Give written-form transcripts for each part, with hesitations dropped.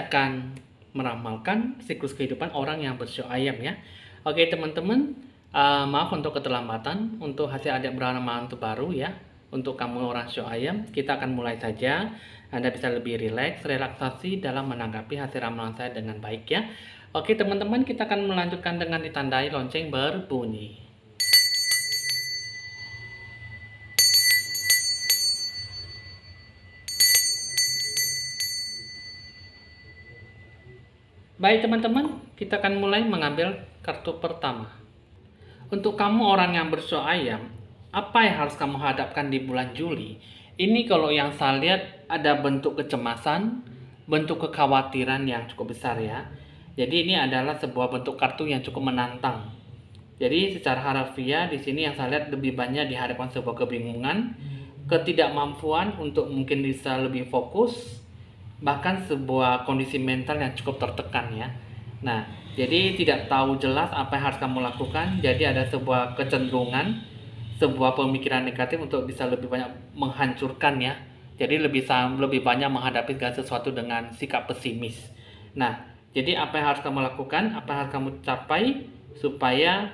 saya akan meramalkan siklus kehidupan orang yang bersio ayam ya. Oke teman-teman, maaf untuk keterlambatan untuk hasil adik beramal terbaru ya. Untuk kamu orang sio ayam, kita akan mulai saja. Anda bisa lebih relaksasi dalam menanggapi hasil ramalan saya dengan baik ya. Oke teman-teman, kita akan melanjutkan dengan ditandai lonceng berbunyi. Baik teman-teman, kita akan mulai mengambil kartu pertama. Untuk kamu orang yang bersio ayam, apa yang harus kamu hadapkan di bulan Juli? Ini kalau yang saya lihat ada bentuk kecemasan, bentuk kekhawatiran yang cukup besar ya. Jadi ini adalah sebuah bentuk kartu yang cukup menantang. Jadi secara harfiah di sini yang saya lihat lebih banyak dihadapkan sebuah kebingungan, ketidakmampuan untuk mungkin bisa lebih fokus, bahkan sebuah kondisi mental yang cukup tertekan ya. Nah, jadi tidak tahu jelas apa yang harus kamu lakukan. Jadi ada sebuah kecenderungan, sebuah pemikiran negatif untuk bisa lebih banyak menghancurkan ya. Jadi lebih banyak menghadapi segala sesuatu dengan sikap pesimis. Nah, jadi apa yang harus kamu lakukan, apa yang harus kamu capai supaya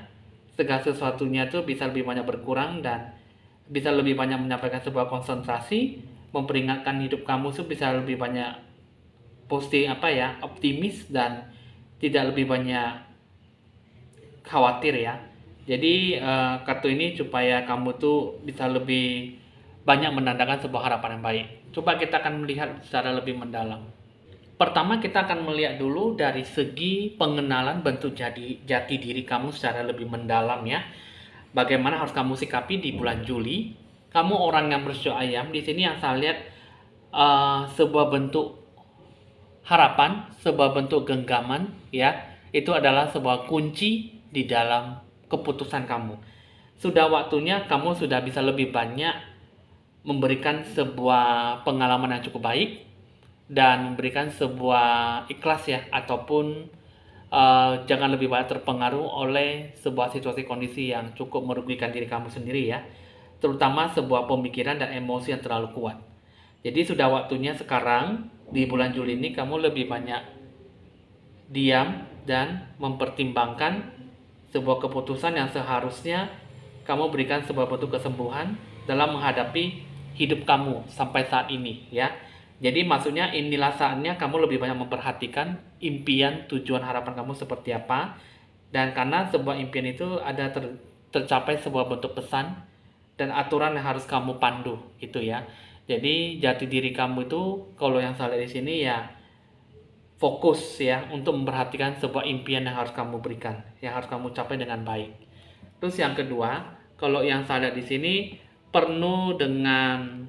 segala sesuatunya itu bisa lebih banyak berkurang dan bisa lebih banyak menyampaikan sebuah konsentrasi, memperingatkan hidup kamu itu bisa lebih banyak posting optimis dan tidak lebih banyak khawatir ya. Jadi kartu ini supaya kamu tuh bisa lebih banyak menandakan sebuah harapan yang baik. Coba kita akan melihat secara lebih mendalam. Pertama kita akan melihat dulu dari segi pengenalan bentuk jati diri kamu secara lebih mendalam ya. Bagaimana harus kamu sikapi di bulan Juli? Kamu orang yang bersio ayam, di sini yang saya lihat sebuah bentuk harapan, sebuah bentuk genggaman ya. Itu adalah sebuah kunci di dalam keputusan kamu. Sudah waktunya kamu sudah bisa lebih banyak memberikan sebuah pengalaman yang cukup baik dan memberikan sebuah ikhlas ya, ataupun jangan lebih banyak terpengaruh oleh sebuah situasi kondisi yang cukup merugikan diri kamu sendiri ya, terutama sebuah pemikiran dan emosi yang terlalu kuat. Jadi sudah waktunya sekarang di bulan Juli ini kamu lebih banyak diam dan mempertimbangkan sebuah keputusan yang seharusnya kamu berikan sebuah bentuk kesembuhan dalam menghadapi hidup kamu sampai saat ini ya. Jadi maksudnya inilah saatnya kamu lebih banyak memperhatikan impian, tujuan, harapan kamu seperti apa. Dan karena sebuah impian itu ada tercapai sebuah bentuk pesan dan aturan yang harus kamu pandu gitu ya. Jadi jati diri kamu itu kalau yang saya lihat di sini ya fokus ya untuk memperhatikan sebuah impian yang harus kamu berikan, yang harus kamu capai dengan baik. Terus yang kedua, kalau yang saya lihat di sini penuh dengan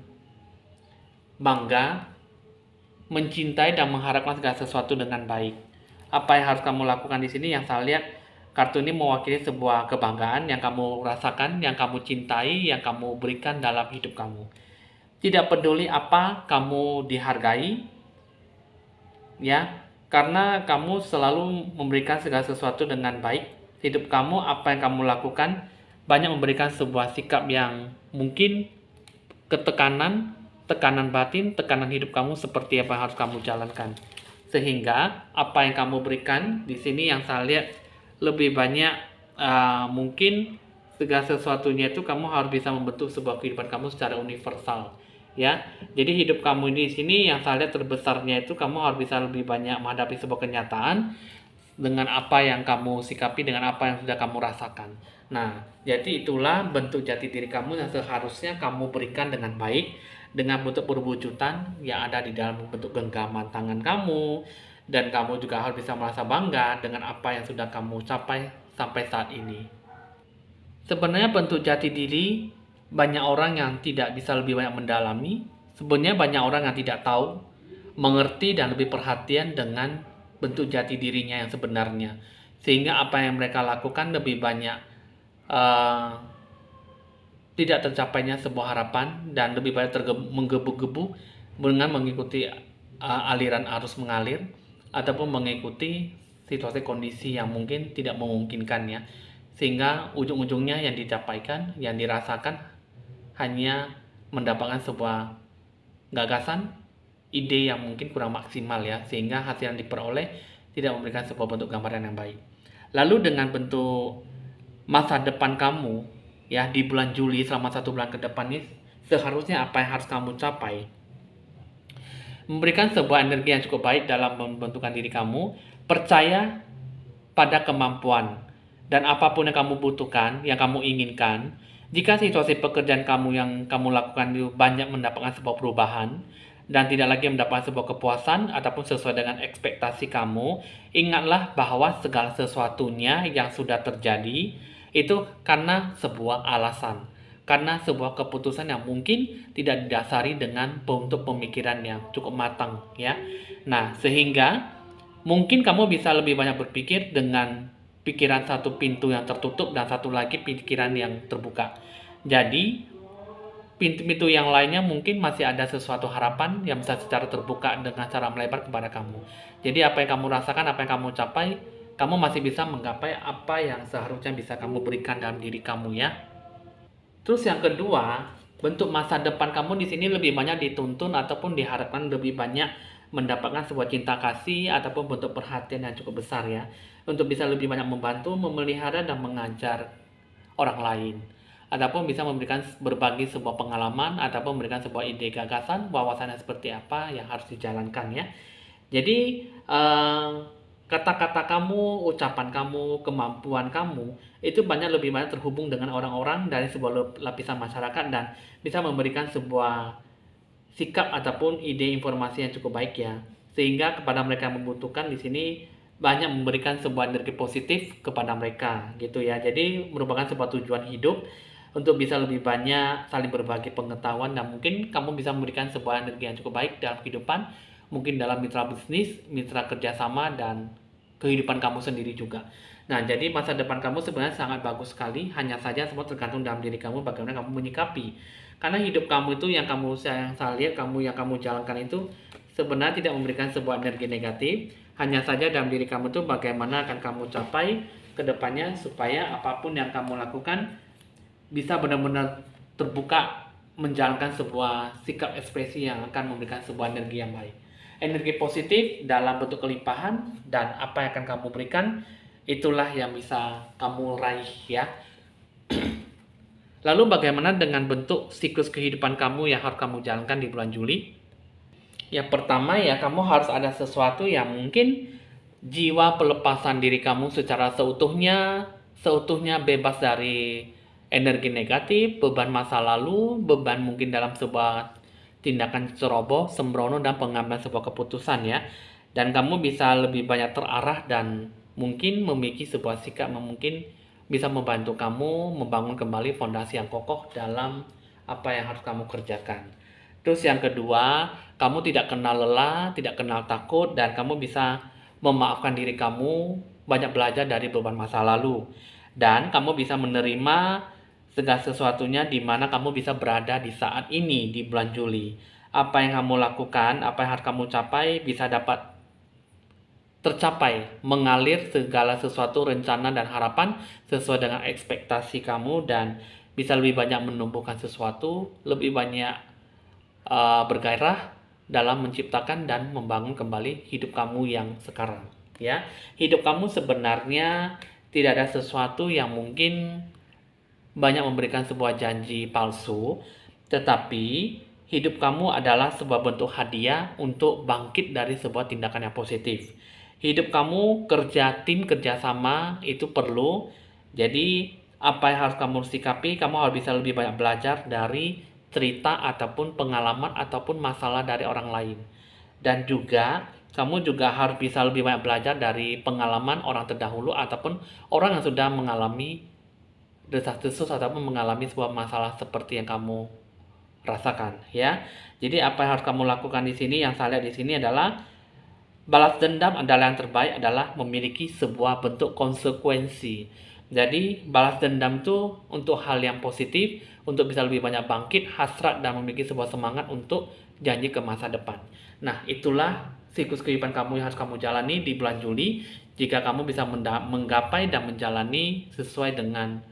bangga, mencintai dan mengharapkan segala sesuatu dengan baik. Apa yang harus kamu lakukan di sini yang saya lihat kartu ini mewakili sebuah kebanggaan yang kamu rasakan, yang kamu cintai, yang kamu berikan dalam hidup kamu. Tidak peduli apa kamu dihargai, ya, karena kamu selalu memberikan segala sesuatu dengan baik. Hidup kamu, apa yang kamu lakukan, banyak memberikan sebuah sikap yang mungkin tekanan batin, tekanan hidup kamu seperti apa yang harus kamu jalankan. Sehingga apa yang kamu berikan di sini yang saya lihat lebih banyak mungkin segala sesuatunya itu kamu harus bisa membentuk sebuah kehidupan kamu secara universal ya. Jadi hidup kamu di sini yang saya lihat terbesarnya itu kamu harus bisa lebih banyak menghadapi sebuah kenyataan dengan apa yang kamu sikapi, dengan apa yang sudah kamu rasakan. Nah, jadi itulah bentuk jati diri kamu yang seharusnya kamu berikan dengan baik, dengan bentuk perwujudan yang ada di dalam bentuk genggaman tangan kamu, dan kamu juga harus bisa merasa bangga dengan apa yang sudah kamu capai sampai saat ini. Sebenarnya bentuk jati diri banyak orang yang tidak bisa lebih banyak mendalami. Sebenarnya banyak orang yang tidak tahu, mengerti dan lebih perhatian dengan bentuk jati dirinya yang sebenarnya. Sehingga apa yang mereka lakukan lebih banyak tidak tercapainya sebuah harapan dan lebih banyak menggebu-gebu dengan mengikuti aliran arus mengalir ataupun mengikuti situasi kondisi yang mungkin tidak memungkinkan ya. Sehingga ujung-ujungnya yang dicapaikan, yang dirasakan hanya mendapatkan sebuah gagasan, ide yang mungkin kurang maksimal ya, sehingga hasil yang diperoleh tidak memberikan sebuah bentuk gambaran yang baik. Lalu dengan bentuk masa depan kamu ya di bulan Juli selama 1 bulan ke depan ini, seharusnya apa yang harus kamu capai? Memberikan sebuah energi yang cukup baik dalam membentukkan diri kamu, percaya pada kemampuan, dan apapun yang kamu butuhkan, yang kamu inginkan. Jika situasi pekerjaan kamu yang kamu lakukan itu banyak mendapatkan sebuah perubahan dan tidak lagi mendapatkan sebuah kepuasan ataupun sesuai dengan ekspektasi kamu, ingatlah bahwa segala sesuatunya yang sudah terjadi itu karena sebuah alasan, karena sebuah keputusan yang mungkin tidak didasari dengan bentuk pemikiran yang cukup matang ya. Nah, sehingga mungkin kamu bisa lebih banyak berpikir dengan pikiran satu pintu yang tertutup dan satu lagi pikiran yang terbuka. Jadi, pintu-pintu yang lainnya mungkin masih ada sesuatu harapan yang bisa secara terbuka dengan cara melebar kepada kamu. Jadi, apa yang kamu rasakan, apa yang kamu capai, kamu masih bisa menggapai apa yang seharusnya bisa kamu berikan dalam diri kamu ya. Terus yang kedua, bentuk masa depan kamu di sini lebih banyak dituntun ataupun diharapkan lebih banyak mendapatkan sebuah cinta kasih ataupun bentuk perhatian yang cukup besar ya, untuk bisa lebih banyak membantu, memelihara dan mengajar orang lain, ataupun bisa memberikan berbagi sebuah pengalaman ataupun memberikan sebuah ide gagasan wawasannya seperti apa yang harus dijalankan ya. Jadi kata-kata kamu, ucapan kamu, kemampuan kamu itu lebih banyak terhubung dengan orang-orang dari sebuah lapisan masyarakat dan bisa memberikan sebuah sikap ataupun ide informasi yang cukup baik ya, sehingga kepada mereka yang membutuhkan di sini banyak memberikan sebuah energi positif kepada mereka gitu ya. Jadi merupakan sebuah tujuan hidup untuk bisa lebih banyak saling berbagi pengetahuan, dan mungkin kamu bisa memberikan sebuah energi yang cukup baik dalam kehidupan, mungkin dalam mitra bisnis, mitra kerjasama, dan kehidupan kamu sendiri juga. Nah, jadi masa depan kamu sebenarnya sangat bagus sekali, hanya saja semua tergantung dalam diri kamu bagaimana kamu menyikapi. Karena hidup kamu itu yang saya lihat yang kamu jalankan itu sebenarnya tidak memberikan sebuah energi negatif, hanya saja dalam diri kamu itu bagaimana akan kamu capai ke depannya supaya apapun yang kamu lakukan bisa benar-benar terbuka menjalankan sebuah sikap ekspresi yang akan memberikan sebuah energi yang baik. Energi positif dalam bentuk kelimpahan, dan apa yang akan kamu berikan itulah yang bisa kamu raih ya. Lalu bagaimana dengan bentuk siklus kehidupan kamu yang harus kamu jalankan di bulan Juli? Yang pertama ya, kamu harus ada sesuatu yang mungkin jiwa pelepasan diri kamu secara seutuhnya bebas dari energi negatif, beban masa lalu, beban mungkin dalam sebuah tindakan ceroboh, sembrono, dan pengambilan sebuah keputusan ya. Dan kamu bisa lebih banyak terarah dan mungkin memiliki sebuah sikap yang mungkin bisa membantu kamu membangun kembali fondasi yang kokoh dalam apa yang harus kamu kerjakan. Terus yang kedua, kamu tidak kenal lelah, tidak kenal takut, dan kamu bisa memaafkan diri kamu, banyak belajar dari beban masa lalu. Dan kamu bisa menerima segala sesuatunya di mana kamu bisa berada di saat ini di bulan Juli. Apa yang kamu lakukan, apa yang harus kamu capai bisa dapat tercapai, mengalir segala sesuatu rencana dan harapan sesuai dengan ekspektasi kamu, dan bisa lebih banyak menumbuhkan sesuatu, lebih banyak bergairah dalam menciptakan dan membangun kembali hidup kamu yang sekarang ya. Hidup kamu sebenarnya tidak ada sesuatu yang mungkin banyak memberikan sebuah janji palsu, tetapi hidup kamu adalah sebuah bentuk hadiah untuk bangkit dari sebuah tindakan yang positif. Hidup kamu kerjasama itu perlu. Jadi apa yang harus kamu sikapi, kamu harus bisa lebih banyak belajar dari cerita ataupun pengalaman ataupun masalah dari orang lain. Dan juga kamu juga harus bisa lebih banyak belajar dari pengalaman orang terdahulu ataupun orang yang sudah mengalami desas-desus ataupun mengalami sebuah masalah seperti yang kamu rasakan ya. Jadi apa yang harus kamu lakukan di sini, yang saya lihat di sini adalah balas dendam adalah yang terbaik adalah memiliki sebuah bentuk konsekuensi. Jadi balas dendam itu untuk hal yang positif, untuk bisa lebih banyak bangkit, hasrat, dan memiliki sebuah semangat untuk janji ke masa depan. Nah, itulah siklus kehidupan kamu yang harus kamu jalani di bulan Juli. Jika kamu bisa menggapai dan menjalani sesuai dengan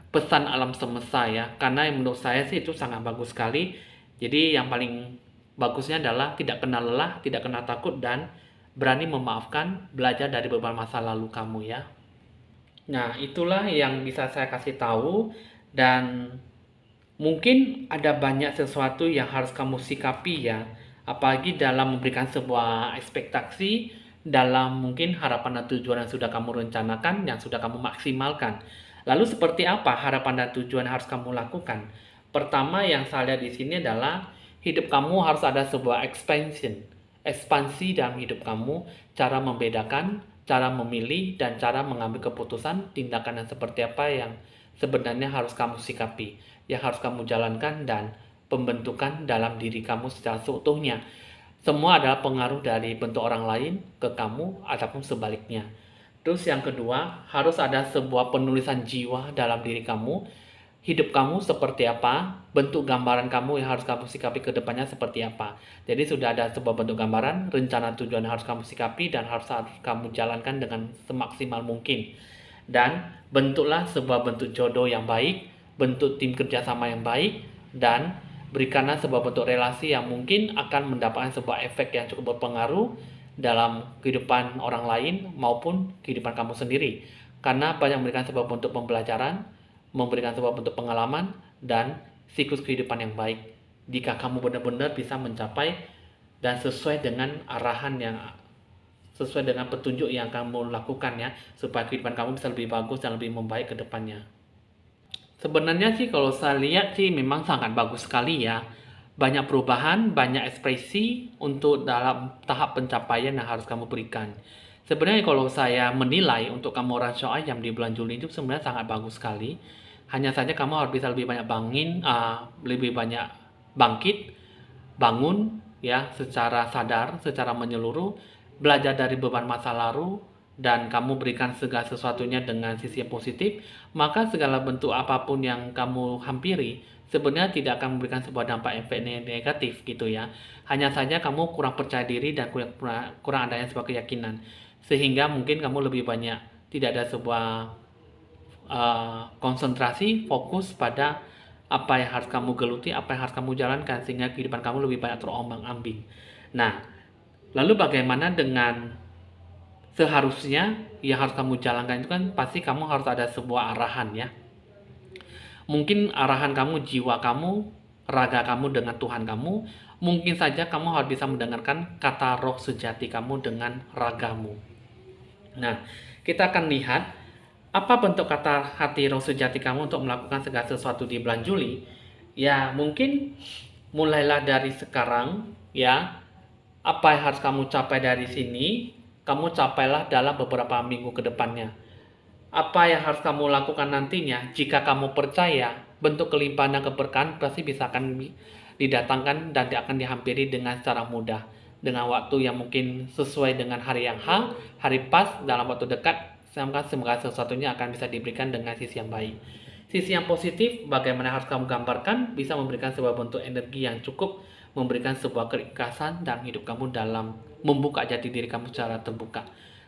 pesan alam semesta ya, karena menurut saya sih itu sangat bagus sekali. Jadi yang paling bagusnya adalah tidak kenal lelah, tidak kenal takut, dan berani memaafkan, belajar dari beban masa lalu kamu ya. Nah, itulah yang bisa saya kasih tahu, dan mungkin ada banyak sesuatu yang harus kamu sikapi ya, apalagi dalam memberikan sebuah ekspektasi dalam mungkin harapan dan tujuan yang sudah kamu rencanakan, yang sudah kamu maksimalkan. Lalu seperti apa harapan dan tujuan yang harus kamu lakukan? Pertama yang saya lihat di sini adalah hidup kamu harus ada sebuah ekspansi dalam hidup kamu, cara membedakan, cara memilih, dan cara mengambil keputusan tindakan yang seperti apa yang sebenarnya harus kamu sikapi, yang harus kamu jalankan, dan pembentukan dalam diri kamu secara seutuhnya. Semua adalah pengaruh dari bentuk orang lain ke kamu ataupun sebaliknya. Terus yang kedua, harus ada sebuah penulisan jiwa dalam diri kamu. Hidup kamu seperti apa, bentuk gambaran kamu yang harus kamu sikapi ke depannya seperti apa. Jadi sudah ada sebuah bentuk gambaran, rencana tujuan yang harus kamu sikapi dan harus kamu jalankan dengan semaksimal mungkin. Dan bentuklah sebuah bentuk jodoh yang baik, bentuk tim kerjasama yang baik, dan berikanlah sebuah bentuk relasi yang mungkin akan mendapatkan sebuah efek yang cukup berpengaruh dalam kehidupan orang lain maupun kehidupan kamu sendiri. Karena banyak memberikan sebuah bentuk pembelajaran, memberikan sebuah bentuk pengalaman, dan siklus kehidupan yang baik. Jika kamu benar-benar bisa mencapai dan sesuai dengan arahan yang sesuai dengan petunjuk yang kamu lakukan ya, supaya kehidupan kamu bisa lebih bagus dan lebih membaik ke depannya. Sebenarnya sih kalau saya lihat sih memang sangat bagus sekali ya. Banyak perubahan, banyak ekspresi untuk dalam tahap pencapaian yang harus kamu berikan. Sebenarnya kalau saya menilai untuk kamu orang Syokayam di bulan Juli itu sebenarnya sangat bagus sekali. Hanya saja kamu harus bisa lebih banyak lebih banyak bangkit, bangun ya secara sadar, secara menyeluruh, belajar dari beban masa lalu, dan kamu berikan segala sesuatunya dengan sisi yang positif, maka segala bentuk apapun yang kamu hampiri sebenarnya tidak akan memberikan sebuah dampak efek negatif gitu ya. Hanya saja kamu kurang percaya diri dan kurang adanya sebuah keyakinan, sehingga mungkin kamu lebih banyak tidak ada sebuah konsentrasi, fokus pada apa yang harus kamu geluti, apa yang harus kamu jalankan, sehingga kehidupan kamu lebih banyak terombang-ambing. Nah, lalu bagaimana dengan seharusnya yang harus kamu jalankan itu kan pasti kamu harus ada sebuah arahan ya. Mungkin arahan kamu, jiwa kamu, raga kamu dengan Tuhan kamu. Mungkin saja kamu harus bisa mendengarkan kata roh sejati kamu dengan ragamu. Nah, kita akan lihat apa bentuk kata hati roh sejati kamu untuk melakukan segala sesuatu di bulan Juli. Ya, mungkin mulailah dari sekarang ya. Apa yang harus kamu capai dari sini, kamu capailah dalam beberapa minggu ke depannya. Apa yang harus kamu lakukan nantinya, jika kamu percaya, bentuk kelimpahan dan keberkahan pasti bisa akan didatangkan dan akan dihampiri dengan secara mudah. Dengan waktu yang mungkin sesuai dengan hari yang hari pas, dalam waktu dekat, semoga sesuatunya akan bisa diberikan dengan sisi yang baik. Sisi yang positif, bagaimana harus kamu gambarkan, bisa memberikan sebuah bentuk energi yang cukup, memberikan sebuah keikhlasan dan hidup kamu dalam membuka jati diri kamu secara terbuka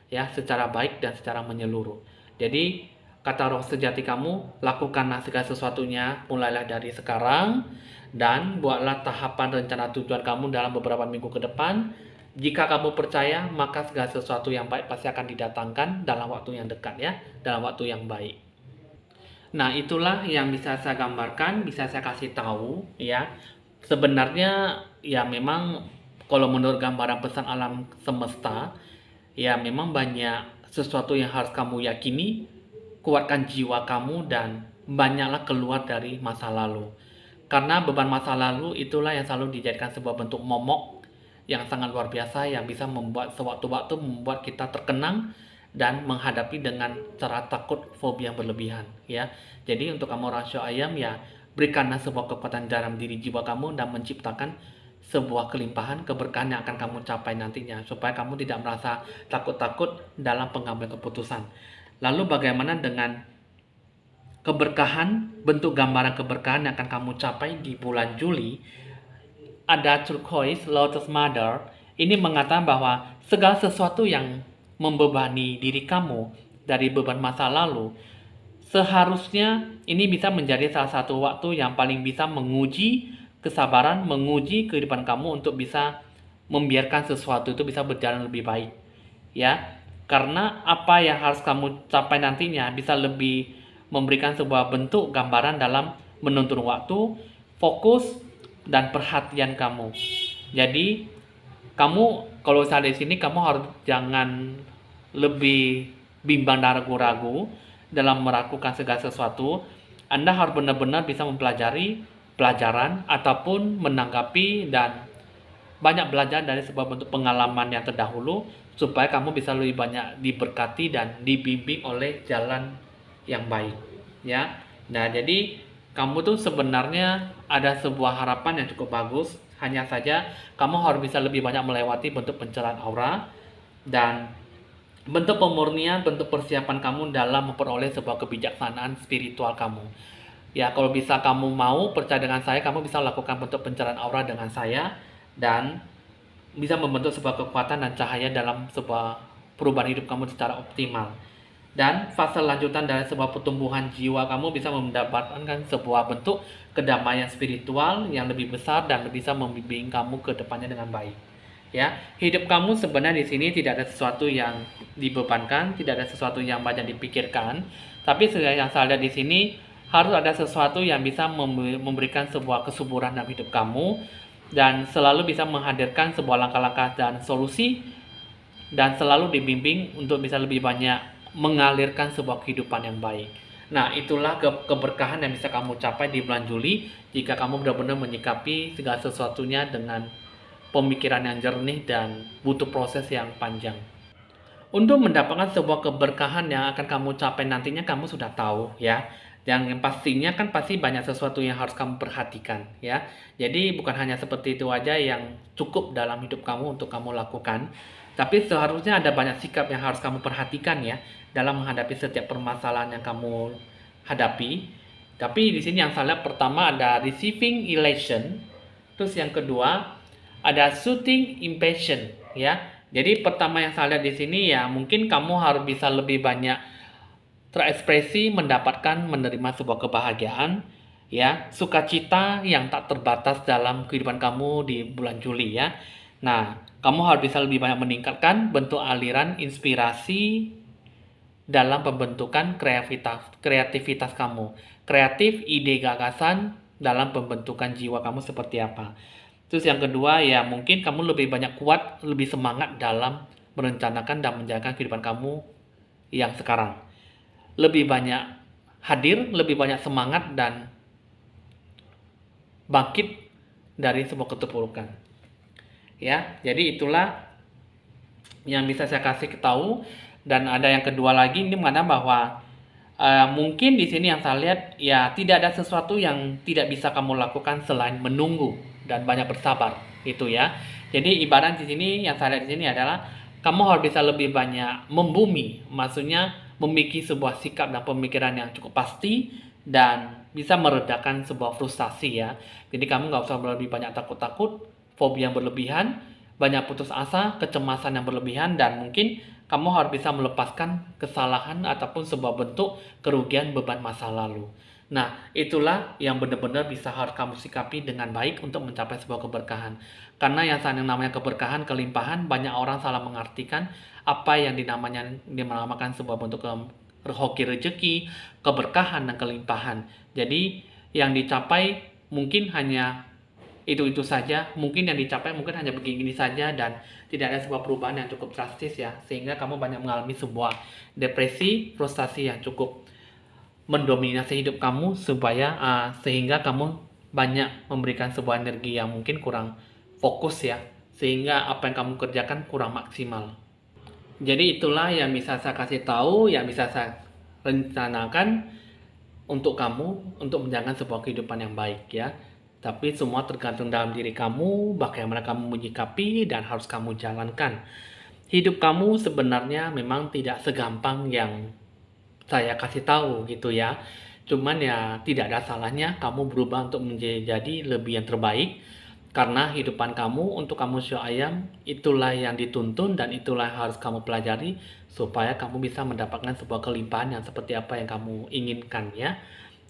ya, secara baik dan secara menyeluruh. Jadi kata roh sejati kamu, lakukanlah segala sesuatunya mulailah dari sekarang, dan buatlah tahapan rencana tujuan kamu dalam beberapa minggu ke depan. Jika kamu percaya, maka segala sesuatu yang baik pasti akan didatangkan dalam waktu yang dekat ya, dalam waktu yang baik. Nah, itulah yang bisa saya gambarkan, bisa saya kasih tahu ya. Sebenarnya ya memang kalau menurut gambaran pesan alam semesta, ya memang banyak sesuatu yang harus kamu yakini, kuatkan jiwa kamu, dan banyaklah keluar dari masa lalu. Karena beban masa lalu itulah yang selalu dijadikan sebuah bentuk momok yang sangat luar biasa, yang bisa membuat sewaktu-waktu membuat kita terkenang dan menghadapi dengan cara takut, fobia yang berlebihan ya. Jadi untuk kamu orang Syokayam ya, berikanlah sebuah kekuatan dalam diri jiwa kamu dan menciptakan sebuah kelimpahan, keberkahan yang akan kamu capai nantinya, supaya kamu tidak merasa takut-takut dalam pengambilan keputusan. Lalu bagaimana dengan keberkahan, bentuk gambaran keberkahan yang akan kamu capai di bulan Juli? Ada turquoise lotus mother, ini mengatakan bahwa segala sesuatu yang membebani diri kamu dari beban masa lalu, seharusnya ini bisa menjadi salah satu waktu yang paling bisa menguji kesabaran menguji kehidupan kamu untuk bisa membiarkan sesuatu itu bisa berjalan lebih baik. Ya, karena apa yang harus kamu capai nantinya bisa lebih memberikan sebuah bentuk gambaran dalam menuntun waktu, fokus, dan perhatian kamu. Jadi, kamu kalau saat di sini kamu harus jangan lebih bimbang dan ragu-ragu dalam melakukan segala sesuatu. Anda harus benar-benar bisa mempelajari pelajaran ataupun menanggapi dan banyak belajar dari sebuah bentuk pengalaman yang terdahulu supaya kamu bisa lebih banyak diberkati dan dibimbing oleh jalan yang baik, ya. Nah, jadi kamu tuh sebenarnya ada sebuah harapan yang cukup bagus, hanya saja kamu harus bisa lebih banyak melewati bentuk pencerahan aura dan bentuk pemurnian, bentuk persiapan kamu dalam memperoleh sebuah kebijaksanaan spiritual kamu. Ya, kalau bisa kamu mau percaya dengan saya, kamu bisa lakukan bentuk pencerahan aura dengan saya dan bisa membentuk sebuah kekuatan dan cahaya dalam sebuah perubahan hidup kamu secara optimal. Dan fase lanjutan dari sebuah pertumbuhan jiwa kamu bisa mendapatkan sebuah bentuk kedamaian spiritual yang lebih besar dan bisa membimbing kamu ke depannya dengan baik. Ya, hidup kamu sebenarnya di sini tidak ada sesuatu yang dibebankan, tidak ada sesuatu yang banyak dipikirkan, tapi yang saya lihat di sini harus ada sesuatu yang bisa memberikan sebuah kesuburan dalam hidup kamu dan selalu bisa menghadirkan sebuah langkah-langkah dan solusi dan selalu dibimbing untuk bisa lebih banyak mengalirkan sebuah kehidupan yang baik. Nah, itulah keberkahan yang bisa kamu capai di bulan Juli jika kamu benar-benar menyikapi segala sesuatunya dengan pemikiran yang jernih dan butuh proses yang panjang. Untuk mendapatkan sebuah keberkahan yang akan kamu capai nantinya kamu sudah tahu, ya. Yang pastinya kan pasti banyak sesuatu yang harus kamu perhatikan, ya. Jadi bukan hanya seperti itu aja yang cukup dalam hidup kamu untuk kamu lakukan, tapi seharusnya ada banyak sikap yang harus kamu perhatikan, ya, dalam menghadapi setiap permasalahan yang kamu hadapi. Tapi di sini yang saya lihat pertama ada receiving elation, terus yang kedua ada shooting impatient, ya. Jadi pertama yang saya lihat di sini ya mungkin kamu harus bisa lebih banyak terekspresi mendapatkan menerima sebuah kebahagiaan, ya, sukacita yang tak terbatas dalam kehidupan kamu di bulan Juli, ya. Nah, kamu harus bisa lebih banyak meningkatkan bentuk aliran inspirasi dalam pembentukan kreativitas kamu. Kreatif, ide, gagasan dalam pembentukan jiwa kamu seperti apa. Terus yang kedua ya mungkin kamu lebih banyak kuat, lebih semangat dalam merencanakan dan menjalankan kehidupan kamu yang sekarang. Lebih banyak hadir, lebih banyak semangat dan bangkit dari sebuah keterpurukan. Ya, jadi itulah yang bisa saya kasih tahu. Dan ada yang kedua lagi ini mengatakan bahwa mungkin di sini yang saya lihat ya tidak ada sesuatu yang tidak bisa kamu lakukan selain menunggu dan banyak bersabar itu ya. Jadi ibarat di sini yang saya lihat di sini adalah kamu harus bisa lebih banyak membumi, maksudnya memiliki sebuah sikap dan pemikiran yang cukup pasti dan bisa meredakan sebuah frustasi ya. Jadi kamu nggak usah lebih banyak takut-takut, fobia yang berlebihan, banyak putus asa, kecemasan yang berlebihan dan mungkin kamu harus bisa melepaskan kesalahan ataupun sebuah bentuk kerugian beban masa lalu. Nah, itulah yang benar-benar bisa harus kamu sikapi dengan baik untuk mencapai sebuah keberkahan. Karena yang namanya keberkahan, kelimpahan, banyak orang salah mengartikan apa yang dinamakan sebuah bentuk hoki rezeki, keberkahan, dan kelimpahan. Jadi, yang dicapai mungkin hanya itu saja, mungkin yang dicapai mungkin hanya begini saja dan tidak ada sebuah perubahan yang cukup drastis ya, sehingga kamu banyak mengalami sebuah depresi, frustasi yang cukup mendominasi hidup kamu sehingga kamu banyak memberikan sebuah energi yang mungkin kurang fokus ya, sehingga apa yang kamu kerjakan kurang maksimal. Jadi itulah yang bisa saya kasih tahu, yang bisa saya rencanakan untuk kamu untuk menjalankan sebuah kehidupan yang baik ya. Tapi semua tergantung dalam diri kamu, bagaimana kamu menyikapi dan harus kamu jalankan. Hidup kamu sebenarnya memang tidak segampang yang saya kasih tahu gitu ya. Cuman ya tidak ada salahnya kamu berubah untuk menjadi lebih yang terbaik. Karena hidupan kamu untuk kamu show ayam itulah yang dituntun dan itulah yang harus kamu pelajari supaya kamu bisa mendapatkan sebuah kelimpahan yang seperti apa yang kamu inginkan ya.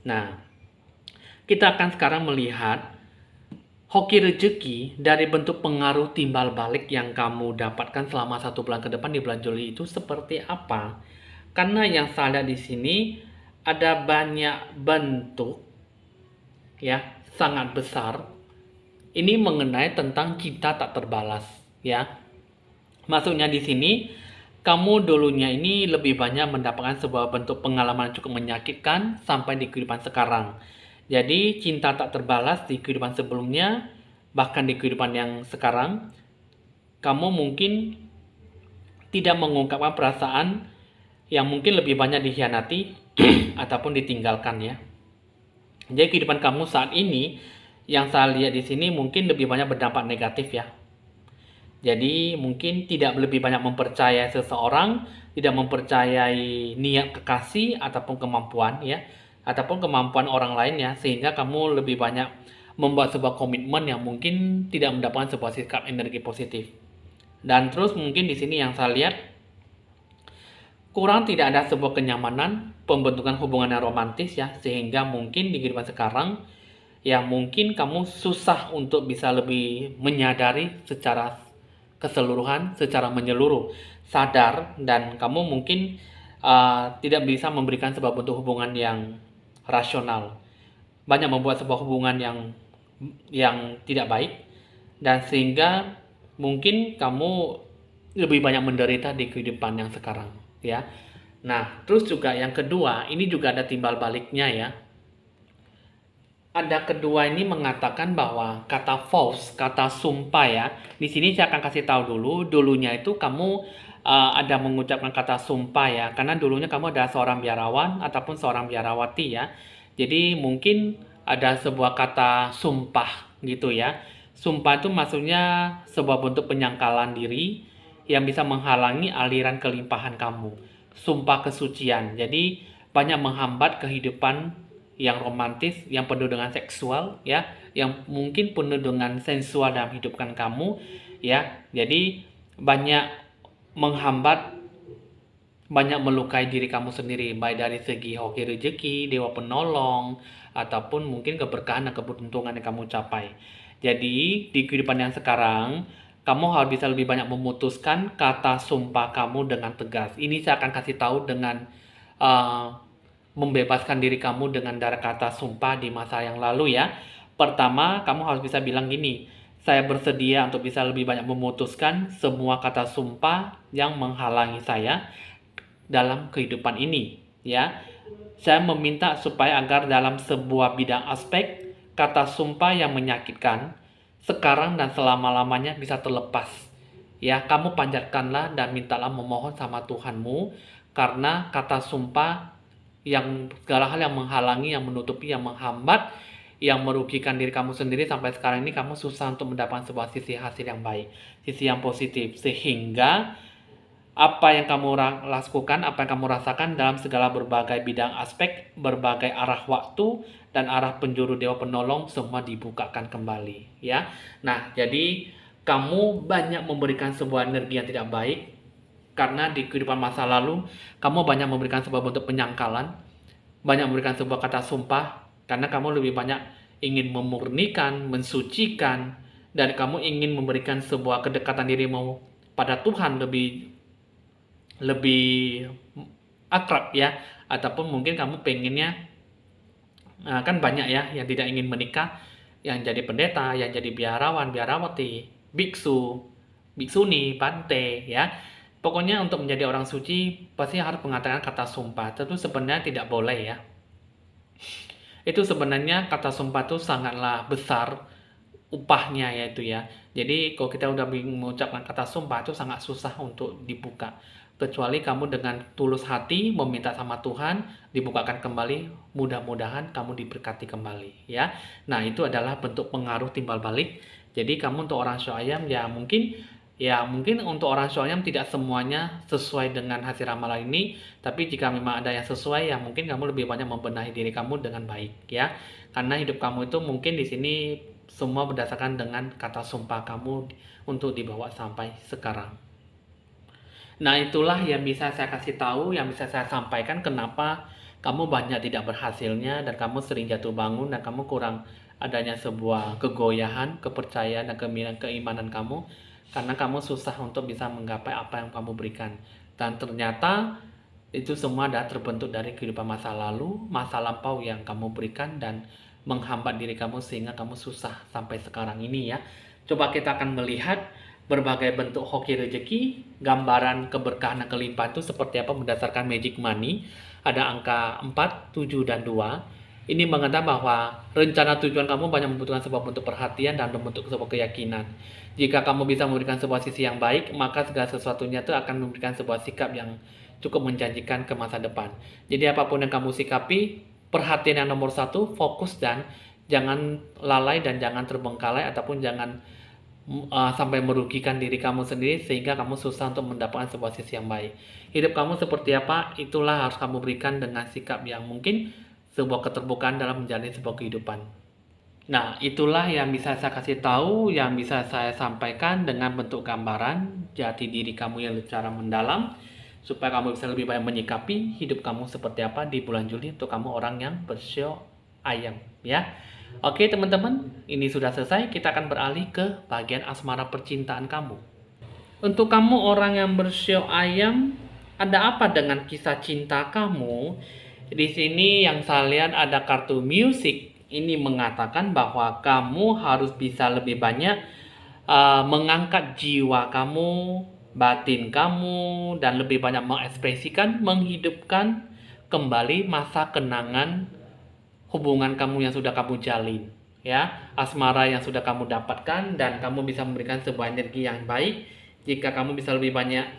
Nah, kita akan sekarang melihat Hoki rezeki dari bentuk pengaruh timbal balik yang kamu dapatkan selama 1 bulan ke depan di bulan Juli itu seperti apa? Karena yang saya lihat di sini ada banyak bentuk ya sangat besar ini mengenai tentang cinta tak terbalas ya. Maksudnya di sini kamu dulunya ini lebih banyak mendapatkan sebuah bentuk pengalaman cukup menyakitkan sampai di kehidupan sekarang. Jadi cinta tak terbalas di kehidupan sebelumnya, bahkan di kehidupan yang sekarang, kamu mungkin tidak mengungkapkan perasaan yang mungkin lebih banyak dikhianati ataupun ditinggalkan ya. Jadi kehidupan kamu saat ini yang saya lihat di sini mungkin lebih banyak berdampak negatif ya. Jadi mungkin tidak lebih banyak mempercayai seseorang, tidak mempercayai niat kekasih ataupun kemampuan ya, ataupun kemampuan orang lain ya, sehingga kamu lebih banyak membuat sebuah komitmen yang mungkin tidak mendapatkan sebuah sikap energi positif. Dan terus mungkin di sini yang saya lihat kurang tidak ada sebuah kenyamanan pembentukan hubungan yang romantis ya, sehingga mungkin di kehidupan sekarang ya mungkin kamu susah untuk bisa lebih menyadari secara keseluruhan, secara menyeluruh, sadar, dan kamu mungkin tidak bisa memberikan sebuah bentuk hubungan yang rasional. Banyak membuat sebuah hubungan yang tidak baik, dan sehingga mungkin kamu lebih banyak menderita di kehidupan yang sekarang, ya. Nah, terus juga yang kedua, ini juga ada timbal baliknya ya. Ada kedua ini mengatakan bahwa kata vows, kata sumpah ya. Di sini saya akan kasih tahu dulunya itu kamu ada mengucapkan kata sumpah ya, karena dulunya kamu adalah seorang biarawan ataupun seorang biarawati ya. Jadi mungkin ada sebuah kata sumpah gitu ya. Sumpah itu maksudnya sebuah bentuk penyangkalan diri yang bisa menghalangi aliran kelimpahan kamu. Sumpah kesucian. Jadi banyak menghambat kehidupan yang romantis, yang penuh dengan seksual, ya, yang mungkin penuh dengan sensual dalam hidupkan kamu, ya. Jadi banyak menghambat, banyak melukai diri kamu sendiri, baik dari segi hoki rezeki, dewa penolong, ataupun mungkin keberkahan dan keberuntungan yang kamu capai. Jadi di kehidupan yang sekarang, kamu harus bisa lebih banyak memutuskan kata sumpah kamu dengan tegas. Ini saya akan kasih tahu dengan membebaskan diri kamu dengan darah kata sumpah di masa yang lalu ya. Pertama, kamu harus bisa bilang gini, saya bersedia untuk bisa lebih banyak memutuskan semua kata sumpah yang menghalangi saya dalam kehidupan ini ya. Saya meminta supaya agar dalam sebuah bidang aspek kata sumpah yang menyakitkan sekarang dan selama-lamanya bisa terlepas. Ya, kamu panjatkanlah dan mintalah memohon sama Tuhanmu karena kata sumpah yang segala hal yang menghalangi, yang menutupi, yang menghambat, yang merugikan diri kamu sendiri sampai sekarang ini kamu susah untuk mendapatkan sebuah sisi hasil yang baik, sisi yang positif, sehingga apa yang kamu lakukan, apa yang kamu rasakan dalam segala berbagai bidang aspek, berbagai arah waktu dan arah penjuru dewa penolong semua dibukakan kembali ya. Nah, jadi kamu banyak memberikan sebuah energi yang tidak baik karena di kehidupan masa lalu kamu banyak memberikan sebuah bentuk penyangkalan, banyak memberikan sebuah kata sumpah karena kamu lebih banyak ingin memurnikan, mensucikan, dan kamu ingin memberikan sebuah kedekatan dirimu pada Tuhan lebih akrab ya, ataupun mungkin kamu pengennya kan banyak ya yang tidak ingin menikah, yang jadi pendeta, yang jadi biarawan, biarawati, biksu, biksuni, bante ya. Pokoknya untuk menjadi orang suci pasti harus mengatakan kata sumpah. Tentu sebenarnya tidak boleh ya. Itu sebenarnya kata sumpah itu sangatlah besar upahnya yaitu ya. Jadi kalau kita udah mengucapkan kata sumpah itu sangat susah untuk dibuka. Kecuali kamu dengan tulus hati meminta sama Tuhan dibukakan kembali, mudah-mudahan kamu diberkati kembali ya. Nah, itu adalah bentuk pengaruh timbal balik. Jadi kamu untuk orang Syuayam ya mungkin untuk orang Syuayam tidak semuanya sesuai dengan hasil ramalan ini, tapi jika memang ada yang sesuai ya mungkin kamu lebih banyak membenahi diri kamu dengan baik ya. Karena hidup kamu itu mungkin di sini semua berdasarkan dengan kata sumpah kamu untuk dibawa sampai sekarang. Nah, itulah yang bisa saya kasih tahu, yang bisa saya sampaikan kenapa kamu banyak tidak berhasilnya, dan kamu sering jatuh bangun, dan kamu kurang adanya sebuah kegoyahan, kepercayaan, dan keimanan kamu, karena kamu susah untuk bisa menggapai apa yang kamu berikan. Dan ternyata itu semua adalah terbentuk dari kehidupan masa lalu, masa lampau yang kamu berikan dan menghambat diri kamu sehingga kamu susah sampai sekarang ini ya. Coba kita akan melihat berbagai bentuk hoki rezeki, gambaran keberkahan dan kelimpahan itu seperti apa berdasarkan magic money. Ada angka 4, 7, dan 2. Ini mengatakan bahwa rencana tujuan kamu banyak membutuhkan sebuah bentuk perhatian dan membentuk sebuah keyakinan. Jika kamu bisa memberikan sebuah sisi yang baik, maka segala sesuatunya itu akan memberikan sebuah sikap yang cukup menjanjikan ke masa depan. Jadi apapun yang kamu sikapi, perhatian yang nomor satu, fokus dan jangan lalai dan jangan terbengkalai ataupun jangan sampai merugikan diri kamu sendiri sehingga kamu susah untuk mendapatkan sebuah sisi yang baik. Hidup kamu seperti apa, itulah harus kamu berikan dengan sikap yang mungkin sebuah keterbukaan dalam menjalani sebuah kehidupan. Nah, itulah yang bisa saya kasih tahu, yang bisa saya sampaikan dengan bentuk gambaran jati diri kamu yang secara mendalam, supaya kamu bisa lebih banyak menyikapi hidup kamu seperti apa di bulan Juli untuk kamu orang yang bersio ayam ya. Oke teman-teman, ini sudah selesai. Kita akan beralih ke bagian asmara percintaan kamu. Untuk kamu orang yang bersio ayam, ada apa dengan kisah cinta kamu? Di sini yang saya lihat ada kartu music. Ini mengatakan bahwa kamu harus bisa lebih banyak mengangkat jiwa kamu, batin kamu, dan lebih banyak mengekspresikan, menghidupkan kembali masa kenangan hubungan kamu yang sudah kamu jalin, ya, asmara yang sudah kamu dapatkan, dan kamu bisa memberikan sebuah energi yang baik jika kamu bisa lebih banyak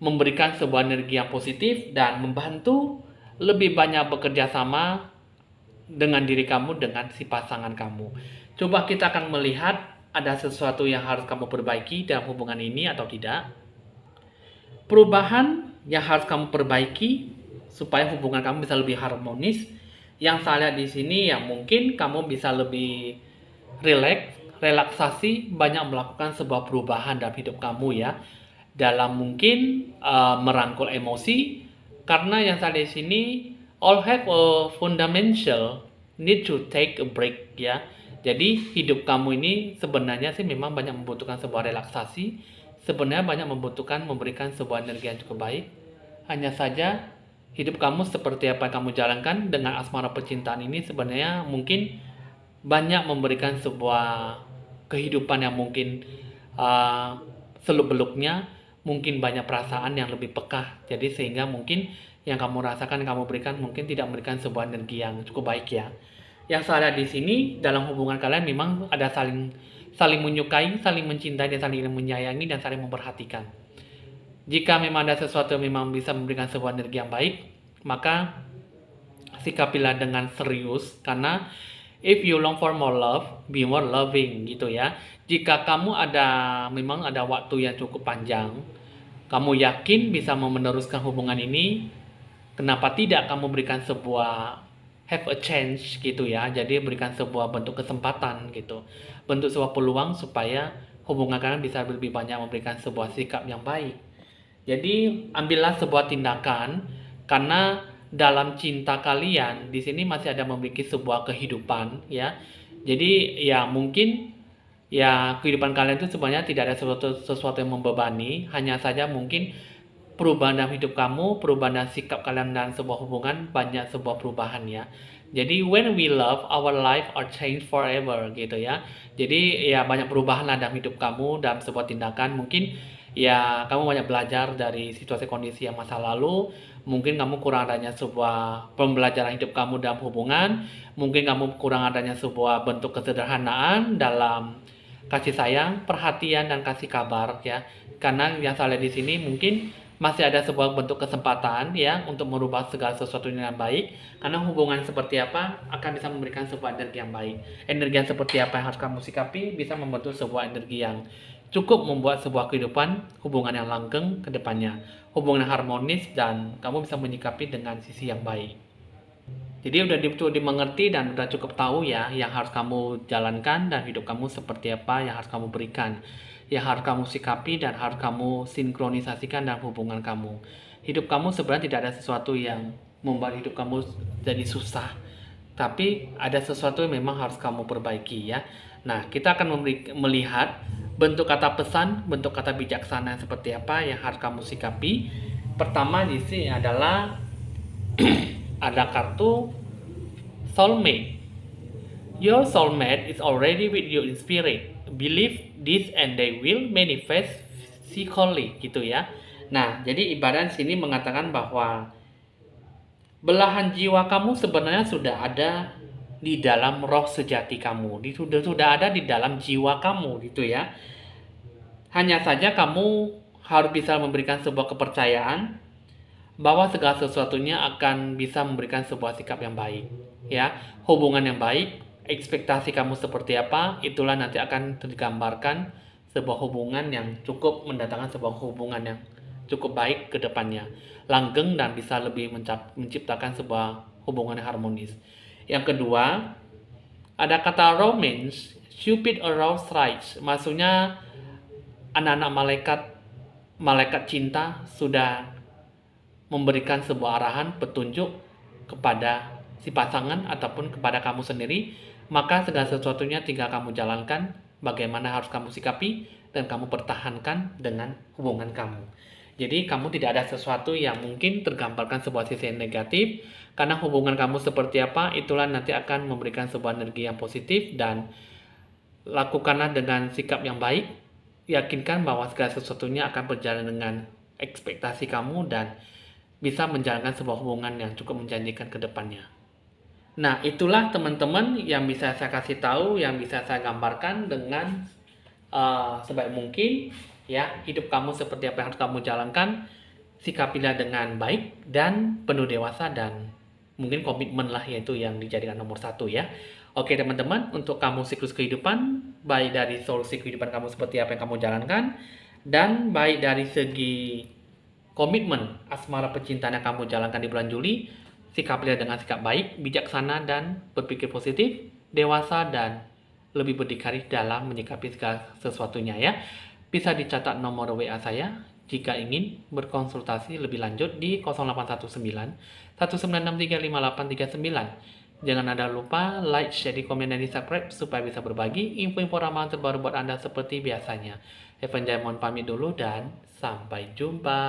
memberikan sebuah energi yang positif dan membantu lebih banyak bekerja sama dengan diri kamu, dengan si pasangan kamu. Coba kita akan melihat ada sesuatu yang harus kamu perbaiki dalam hubungan ini atau tidak. Perubahan yang harus kamu perbaiki supaya hubungan kamu bisa lebih harmonis. Yang saya lihat di sini yang mungkin kamu bisa lebih relaksasi, banyak melakukan sebuah perubahan dalam hidup kamu ya. Dalam mungkin merangkul emosi, karena yang saya lihat di sini all have a fundamental need to take a break ya. Jadi hidup kamu ini sebenarnya sih memang banyak membutuhkan sebuah relaksasi, sebenarnya banyak membutuhkan memberikan sebuah energi yang cukup baik. Hanya saja hidup kamu seperti apa yang kamu jalankan dengan asmara percintaan ini sebenarnya mungkin banyak memberikan sebuah kehidupan yang mungkin seluk-beluknya, mungkin banyak perasaan yang lebih peka. Jadi sehingga mungkin yang kamu rasakan, yang kamu berikan mungkin tidak memberikan sebuah energi yang cukup baik ya. Yang saya lihat di sini dalam hubungan kalian memang ada saling menyukai, saling mencintai, dan saling menyayangi, dan saling memperhatikan. Jika memang ada sesuatu yang memang bisa memberikan sebuah energi yang baik, maka sikapilah dengan serius, karena if you long for more love, be more loving gitu ya. Jika kamu memang ada waktu yang cukup panjang, kamu yakin bisa meneruskan hubungan ini, kenapa tidak kamu berikan sebuah have a chance gitu ya. Jadi berikan sebuah bentuk kesempatan gitu, bentuk sebuah peluang supaya hubungan kalian bisa lebih banyak memberikan sebuah sikap yang baik. Jadi ambillah sebuah tindakan, karena dalam cinta kalian di sini masih ada memiliki sebuah kehidupan ya. Jadi ya mungkin ya kehidupan kalian itu sebenarnya tidak ada sesuatu yang membebani, hanya saja mungkin perubahan dalam hidup kamu, perubahan dalam sikap kalian dalam sebuah hubungan, banyak sebuah perubahan ya. Jadi when we love, our life are changed forever gitu ya. Jadi ya banyak perubahan lah dalam hidup kamu, dalam sebuah tindakan. Mungkin ya kamu banyak belajar dari situasi kondisi yang masa lalu. Mungkin kamu kurang adanya sebuah pembelajaran hidup kamu dalam hubungan. Mungkin kamu kurang adanya sebuah bentuk kesederhanaan dalam kasih sayang, perhatian, dan kasih kabar ya. Karena yang saya lihat di sini mungkin masih ada sebuah bentuk kesempatan ya untuk merubah segala sesuatu dengan baik, karena hubungan seperti apa akan bisa memberikan sebuah energi yang baik. Energi yang seperti apa yang harus kamu sikapi bisa membentuk sebuah energi yang cukup membuat sebuah kehidupan, hubungan yang langgeng ke depannya, hubungan yang harmonis, dan kamu bisa menyikapi dengan sisi yang baik. Jadi udah cukup dimengerti dan udah cukup tahu ya yang harus kamu jalankan dan hidup kamu seperti apa yang harus kamu berikan, yang harus kamu sikapi dan harus kamu sinkronisasikan dalam hubungan kamu. Hidup kamu sebenarnya tidak ada sesuatu yang membuat hidup kamu jadi susah. Tapi ada sesuatu yang memang harus kamu perbaiki ya. Nah, kita akan melihat bentuk kata pesan, bentuk kata bijaksana seperti apa yang harus kamu sikapi. Pertama di sini adalah ada kartu soulmate. Your soulmate is already with you in spirit. Believe this and they will manifest physically gitu ya. Nah, jadi ibarat sini mengatakan bahwa belahan jiwa kamu sebenarnya sudah ada di dalam roh sejati kamu. Sudah ada di dalam jiwa kamu gitu ya. Hanya saja kamu harus bisa memberikan sebuah kepercayaan bahwa segala sesuatunya akan bisa memberikan sebuah sikap yang baik, ya, hubungan yang baik, ekspektasi kamu seperti apa, itulah nanti akan tergambarkan sebuah hubungan yang cukup mendatangkan sebuah hubungan yang cukup baik ke depannya, langgeng dan bisa lebih menciptakan sebuah hubungan yang harmonis. Yang kedua, ada kata romance, Cupid aroused rights, maksudnya anak-anak malaikat cinta sudah memberikan sebuah arahan, petunjuk kepada si pasangan ataupun kepada kamu sendiri, maka segala sesuatunya tinggal kamu jalankan, bagaimana harus kamu sikapi, dan kamu pertahankan dengan hubungan kamu. Jadi kamu tidak ada sesuatu yang mungkin tergambarkan sebuah sisi yang negatif, karena hubungan kamu seperti apa, itulah nanti akan memberikan sebuah energi yang positif, dan lakukanlah dengan sikap yang baik, yakinkan bahwa segala sesuatunya akan berjalan dengan ekspektasi kamu dan bisa menjalankan sebuah hubungan yang cukup menjanjikan ke depannya. Nah, itulah teman-teman yang bisa saya kasih tahu, yang bisa saya gambarkan dengan sebaik mungkin ya. Hidup kamu seperti apa yang harus kamu jalankan, sikapilah dengan baik dan penuh dewasa, dan mungkin komitmen lah, yaitu yang dijadikan nomor 1 ya. Oke teman-teman, untuk kamu siklus kehidupan, baik dari solusi kehidupan kamu seperti apa yang kamu jalankan, dan baik dari segi komitmen asmara percintaan yang kamu jalankan di bulan Juli, sikapilah dengan sikap baik, bijaksana, dan berpikir positif, dewasa, dan lebih berdikari dalam menyikapi segala sesuatunya ya. Bisa dicatat nomor WA saya jika ingin berkonsultasi lebih lanjut di 0819 196358339. Jangan ada lupa like, share, komen, dan subscribe supaya bisa berbagi info-info ramalan terbaru buat Anda seperti biasanya. Evan Jaya mohon pamit dulu dan sampai jumpa.